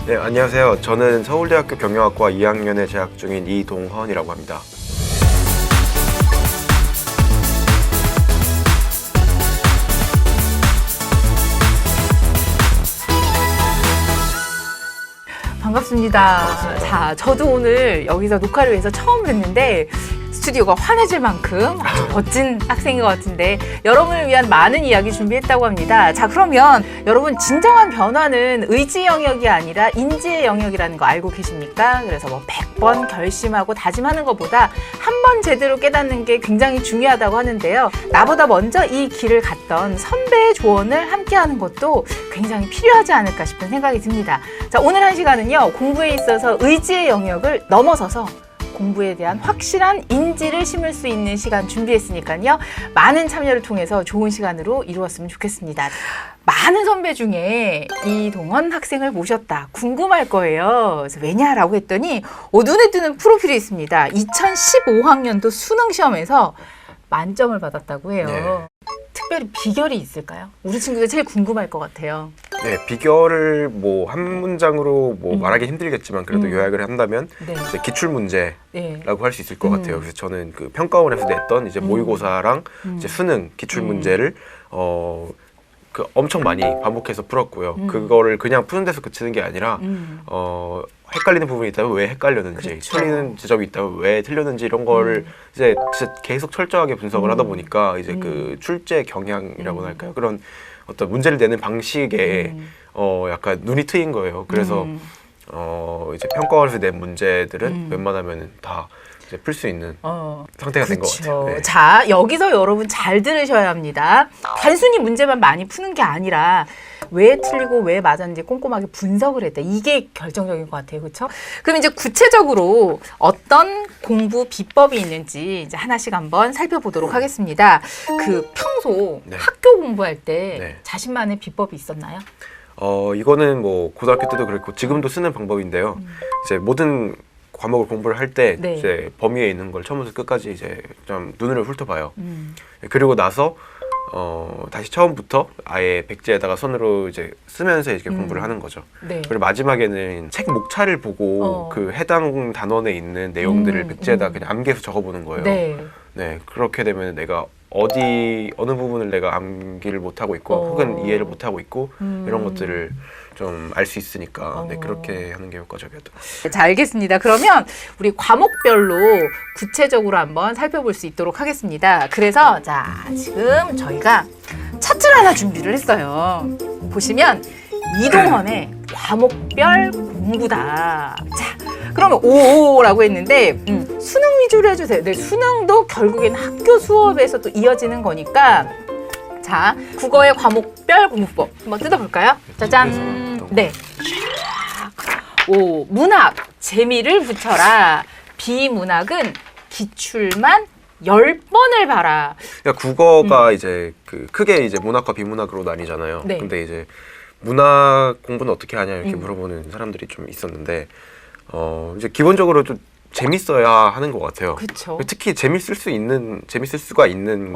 네, 안녕하세요. 저는 서울대학교 경영학과 2학년에 재학 중인 이동헌이라고 합니다. 반갑습니다. 자, 저도 오늘 여기서 녹화를 위해서 처음 뵀는데 스튜디오가 환해질 만큼 아주 멋진 학생인 것 같은데 여러분을 위한 많은 이야기 준비했다고 합니다. 자, 그러면 여러분 진정한 변화는 의지 영역이 아니라 인지의 영역이라는 거 알고 계십니까? 그래서 뭐 100번 결심하고 다짐하는 것보다 한 번 제대로 깨닫는 게 굉장히 중요하다고 하는데요. 나보다 먼저 이 길을 갔던 선배의 조언을 함께하는 것도 굉장히 필요하지 않을까 싶은 생각이 듭니다. 자, 오늘 한 시간은요. 공부에 있어서 의지의 영역을 넘어서서 공부에 대한 확실한 인지를 심을 수 있는 시간 준비했으니까요. 많은 참여를 통해서 좋은 시간으로 이루었으면 좋겠습니다. 많은 선배 중에 이동헌 학생을 모셨다. 궁금할 거예요. 그래서 왜냐라고 했더니 눈에 띄는 프로필이 있습니다. 2015학년도 수능시험에서 만점을 받았다고 해요. 네. 특별히 비결이 있을까요? 우리 친구가 제일 궁금할 것 같아요. 네, 비결을 뭐 한 문장으로 뭐 말하기 힘들겠지만 그래도 요약을 한다면 네. 이제 기출 문제라고 네. 할 수 있을 것 같아요. 그래서 저는 그 평가원에서 냈던 이제 모의고사랑 이제 수능 기출 문제를 그 엄청 많이 반복해서 풀었고요. 그거를 그냥 푸는 데서 그치는 게 아니라 헷갈리는 부분이 있다면 왜 헷갈렸는지, 그렇죠. 틀리는 지점이 있다면 왜 틀렸는지 이런 거를 이제 진짜 계속 철저하게 분석을 하다 보니까 이제 그 출제 경향이라고나 할까요? 그런 어떤 문제를 내는 방식에 약간 눈이 트인 거예요. 그래서 이제 평가원에서 낸 문제들은 웬만하면 다 풀 수 있는 상태가 된 것 같아요. 네. 자, 여기서 여러분 잘 들으셔야 합니다. 단순히 문제만 많이 푸는 게 아니라 왜 틀리고 왜 맞았는지 꼼꼼하게 분석을 했다. 이게 결정적인 것 같아요. 그렇죠? 그럼 이제 구체적으로 어떤 공부 비법이 있는지 이제 하나씩 한번 살펴보도록 하겠습니다. 그 평소 네. 학교 공부할 때 네. 자신만의 비법이 있었나요? 이거는 뭐 고등학교 때도 그랬고 지금도 쓰는 방법인데요. 이제 모든 과목을 공부를 할 때 네. 이제 범위에 있는 걸 처음부터 끝까지 이제 좀 눈을 훑어봐요. 그리고 나서 다시 처음부터 아예 백지에다가 손으로 이제 쓰면서 이렇게 공부를 하는 거죠. 네. 그리고 마지막에는 책 목차를 보고 그 해당 단원에 있는 내용들을 백지에다 그냥 암기해서 적어보는 거예요. 네. 네, 그렇게 되면 내가 어느 부분을 내가 암기를 못하고 있고 혹은 이해를 못하고 있고 이런 것들을 좀 알 수 있으니까 네, 그렇게 하는 게 효과적이었던 것 같아요. 자, 알겠습니다. 그러면 우리 과목별로 구체적으로 한번 살펴볼 수 있도록 하겠습니다. 그래서 자, 지금 저희가 차트를 하나 준비를 했어요. 보시면 이동헌의 과목별 공부다. 자, 그러면 5라고 했는데 수능 위주로 해주세요. 네, 수능도 결국엔 학교 수업에서 또 이어지는 거니까 자, 국어의 과목별 공부법 한번 뜯어볼까요? 짜잔. 네. 문학, 재미를 붙여라. 비문학은 기출만 10번을 봐라. 그러니까 국어가 이제 그 크게 이제 문학과 비문학으로 나뉘잖아요. 네. 근데 이제 문학 공부는 어떻게 하냐 이렇게 물어보는 사람들이 좀 있었는데 이제 기본적으로 좀 재밌어야 하는 것 같아요. 그쵸. 특히 재밌을 수가 있는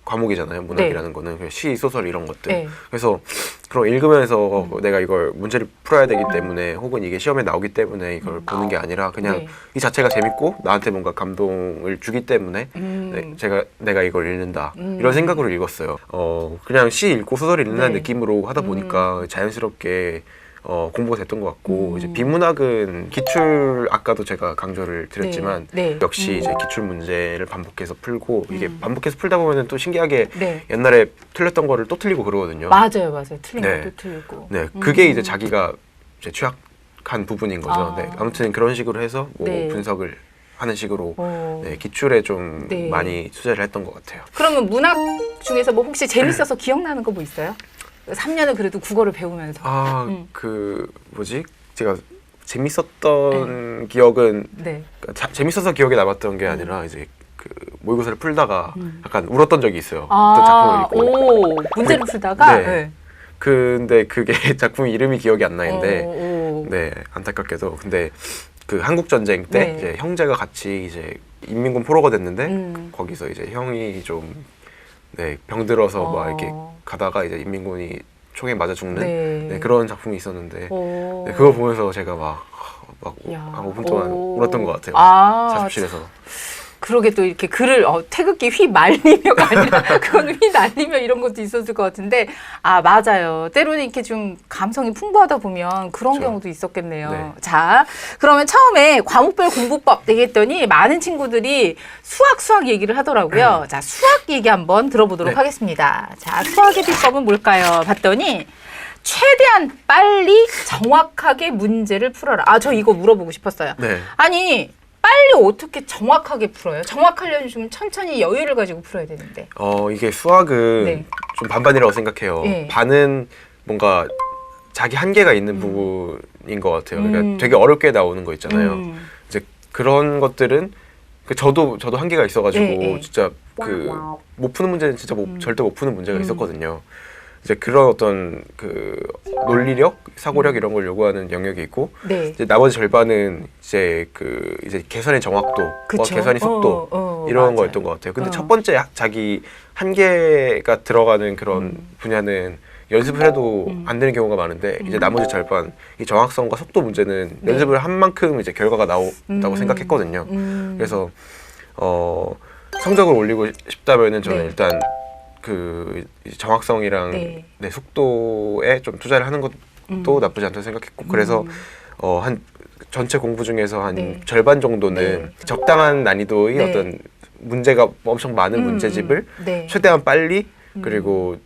과목이잖아요. 문학이라는 거는 시, 소설 이런 것들. 네. 그래서 그럼 읽으면서 내가 이걸 문제를 풀어야 되기 때문에 혹은 이게 시험에 나오기 때문에 이걸 보는 게 아니라 그냥 네. 이 자체가 재밌고 나한테 뭔가 감동을 주기 때문에 내가 이걸 읽는다 이런 생각으로 읽었어요. 그냥 시 읽고 소설 읽는다는 네. 느낌으로 하다 보니까 자연스럽게 공부가 됐던 것 같고 이제 비문학은 기출 아까도 제가 강조를 드렸지만 네. 역시 이제 기출 문제를 반복해서 풀고 이게 반복해서 풀다 보면은 또 신기하게 네. 옛날에 틀렸던 거를 또 틀리고 그러거든요. 맞아요. 틀린 네. 것도 틀리고. 네, 그게 이제 자기가 이제 취약한 부분인 거죠. 네, 아무튼 그런 식으로 해서 뭐 네. 분석을 하는 식으로 네, 기출에 좀 네. 많이 투자를 했던 것 같아요. 그러면 문학 중에서 뭐 혹시 재밌어서 기억나는 거 뭐 있어요? 3년을 그래도 국어를 배우면서. 그 뭐지? 제가 재밌었던 기억은 네. 그러니까 재밌어서 기억에 남았던 게 아니라 이제 그 모의고사를 풀다가 약간 울었던 적이 있어요. 어떤 작품을 읽고. 문제를 풀다가. 네. 근데 그게 작품 이름이 기억이 안 나는데, 오. 네, 안타깝게도. 근데 그 한국 전쟁 때 네. 이제 형제가 같이 이제 인민군 포로가 됐는데 거기서 이제 형이 좀 네, 병들어서 막 이렇게 가다가 이제 인민군이 총에 맞아 죽는 네. 네, 그런 작품이 있었는데 오. 네, 그걸 보면서 제가 막 야. 한 5분 동안 오. 울었던 것 같아요. 아, 자습실에서. 그러게 또 이렇게 글을 태극기 휘 말리며가 아니라 그건 휘 날리며 이런 것도 있었을 것 같은데 아 맞아요. 때로는 이렇게 좀 감성이 풍부하다 보면 그런 그렇죠. 경우도 있었겠네요. 네. 자 그러면 처음에 과목별 공부법 얘기했더니 많은 친구들이 수학 얘기를 하더라고요. 자 수학 얘기 한번 들어보도록 네. 하겠습니다. 자 수학의 비법은 뭘까요? 봤더니 최대한 빨리 정확하게 문제를 풀어라. 아 저 이거 물어보고 싶었어요. 네. 아니 빨리 어떻게 정확하게 풀어요? 정확하려면 좀 천천히 여유를 가지고 풀어야 되는데. 이게 수학은 네. 좀 반반이라고 생각해요. 네. 반은 뭔가 자기 한계가 있는 부분인 것 같아요. 그러니까 되게 어렵게 나오는 거 있잖아요. 이제 그런 것들은 저도 한계가 있어가지고 네, 네. 진짜 못 푸는 문제는 진짜 절대 못 푸는 문제가 있었거든요. 이제 그런 어떤 논리력, 사고력 이런 걸 요구하는 영역이 있고 네. 이제 나머지 절반은 이제 이제 계산의 정확도, 그쵸. 계산의 속도 이런 맞아요. 거였던 것 같아요. 근데 첫 번째 자기 한계가 들어가는 그런 분야는 연습을 해도 안 되는 경우가 많은데 이제 나머지 절반 이 정확성과 속도 문제는 네. 연습을 한 만큼 이제 결과가 나온다고 생각했거든요. 그래서 성적을 올리고 싶다면은 저는 네. 일단 정확성이랑 네. 네, 속도에 좀 투자를 하는 것도 나쁘지 않다고 생각했고 그래서 한 전체 공부 중에서 한 네. 절반 정도는 네. 적당한 난이도의 네. 어떤 문제가 엄청 많은 문제집을 네. 최대한 빨리 그리고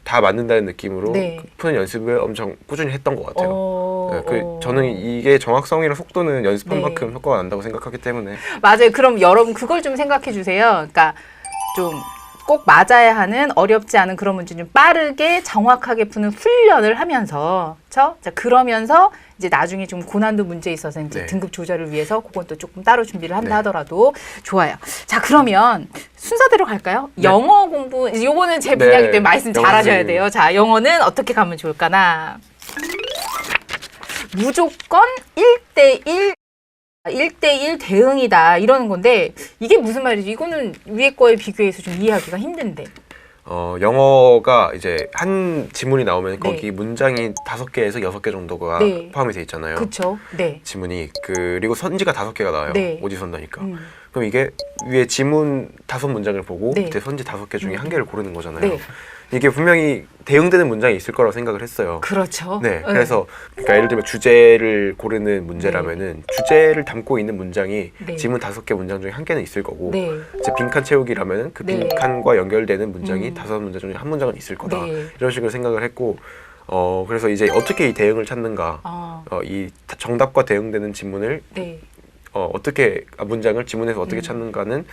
다 맞는다는 느낌으로 네. 푸는 연습을 엄청 꾸준히 했던 것 같아요. 네, 어. 저는 이게 정확성이랑 속도는 연습한 네. 만큼 효과가 난다고 생각하기 때문에 맞아요. 그럼 여러분 그걸 좀 생각해 주세요. 그러니까 좀 꼭 맞아야 하는 어렵지 않은 그런 문제 좀 빠르게 정확하게 푸는 훈련을 하면서 자 그러면서 이제 나중에 좀 고난도 문제 있어서 이제 네. 등급 조절을 위해서 그건 또 조금 따로 준비를 한다 네. 하더라도 좋아요. 자 그러면 순서대로 갈까요? 네. 영어 공부 요거는 제 네. 분야이기 때문에 말씀 영어 잘하셔야 선생님. 돼요. 자 영어는 어떻게 가면 좋을까나 무조건 1대1 대응이다 이러는 건데 이게 무슨 말이지? 이거는 위에 거에 비교해서 좀 이해하기가 힘든데. 영어가 이제 한 지문이 나오면 네. 거기 문장이 5개에서 6개 정도가 네. 포함이 돼 있잖아요. 그렇죠. 네. 지문이 그리고 선지가 5개가 나와요. 네. 오지선다니까. 음. 그럼 이게 위에 지문 5문장을 보고 네. 밑에 선지 5개 중에 한 개를 고르는 거잖아요. 네. 이게 분명히 대응되는 문장이 있을 거라고 생각을 했어요. 그렇죠. 네, 그래서 그러니까 예를 들면 주제를 고르는 문제라면은 주제를 담고 있는 문장이 네. 지문 5개 문장 중에 한 개는 있을 거고 네. 이제 빈칸 채우기라면은 그 네. 빈칸과 연결되는 문장이 5문장 중에 한 문장은 있을 거다. 네. 이런 식으로 생각을 했고 그래서 이제 어떻게 이 대응을 찾는가 이 정답과 대응되는 지문을 네. 문장을 지문에서 어떻게 찾는가는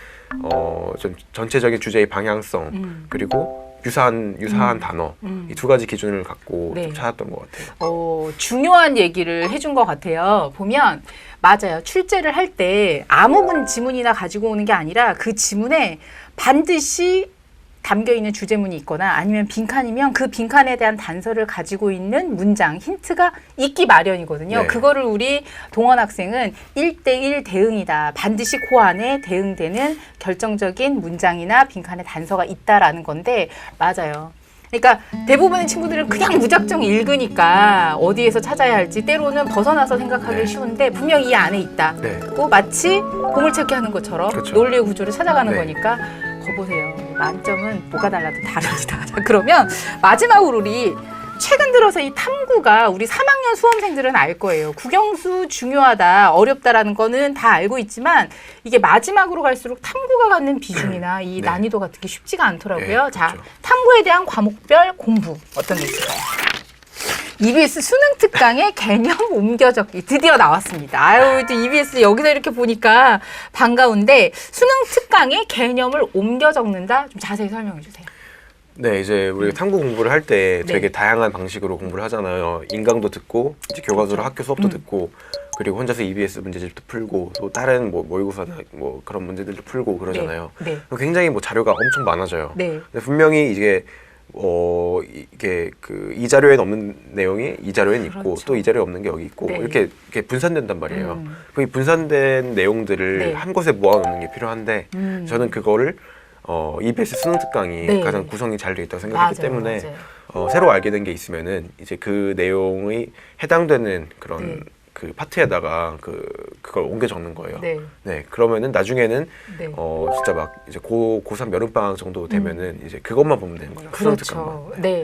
좀 전체적인 주제의 방향성 그리고 유사한 단어 이 두 가지 기준을 갖고 네. 좀 찾았던 것 같아요. 중요한 얘기를 해준 것 같아요. 보면 맞아요. 출제를 할 때 아무 지문이나 가지고 오는 게 아니라 그 지문에 반드시 담겨있는 주제문이 있거나 아니면 빈칸이면 그 빈칸에 대한 단서를 가지고 있는 문장, 힌트가 있기 마련이거든요. 네. 그거를 우리 동원 학생은 1대1 대응이다. 반드시 그 안에 대응되는 결정적인 문장이나 빈칸의 단서가 있다라는 건데 맞아요. 그러니까 대부분의 친구들은 그냥 무작정 읽으니까 어디에서 찾아야 할지 때로는 벗어나서 생각하기 네. 쉬운데 분명 이 안에 있다. 네. 그리고 마치 보물찾기 하는 것처럼 그렇죠. 논리의 구조를 찾아가는 네. 거니까 거 보세요. 만점은 뭐가 달라도 다릅니다. 자, 그러면 마지막으로 우리 최근 들어서 이 탐구가 우리 3학년 수험생들은 알 거예요. 국영수 중요하다, 어렵다라는 거는 다 알고 있지만 이게 마지막으로 갈수록 탐구가 갖는 비중이나 이 네. 난이도 같은 게 쉽지가 않더라고요. 네, 자, 그렇죠. 탐구에 대한 과목별 공부 어떤 게 있을까요? EBS 수능 특강의 개념 옮겨적기 드디어 나왔습니다. 아유, 또 EBS 여기서 이렇게 보니까 반가운데 수능 특강의 개념을 옮겨 적는다. 좀 자세히 설명해 주세요. 네, 이제 우리가 탐구 공부를 할 때 네. 되게 다양한 방식으로 공부를 하잖아요. 인강도 듣고 이제 교과서로 그렇죠. 학교 수업도 듣고 그리고 혼자서 EBS 문제집도 풀고 또 다른 모의고사나 그런 문제들도 풀고 그러잖아요. 네. 굉장히 자료가 엄청 많아져요. 네. 근데 분명히 이게 이 자료에는 없는 내용이 이 자료에는 있고 그렇죠. 또 이 자료에 없는 게 여기 있고 네. 이렇게 분산된단 말이에요. 그 분산된 내용들을 네. 한 곳에 모아놓는 게 필요한데 저는 그거를 EBS 수능 특강이 네. 가장 구성이 잘 돼 있다고 생각했기 맞아요, 때문에 맞아요. 새로 알게 된 게 있으면은 이제 그 내용이 해당되는 그런 네. 그 파트에다가 그걸 옮겨 적는 거예요. 네. 네, 그러면은 나중에는 네. 진짜 막 이제 고3 여름방학 정도 되면은 이제 그것만 보면 되는 거예요. 수능 특강만. 그렇죠. 네.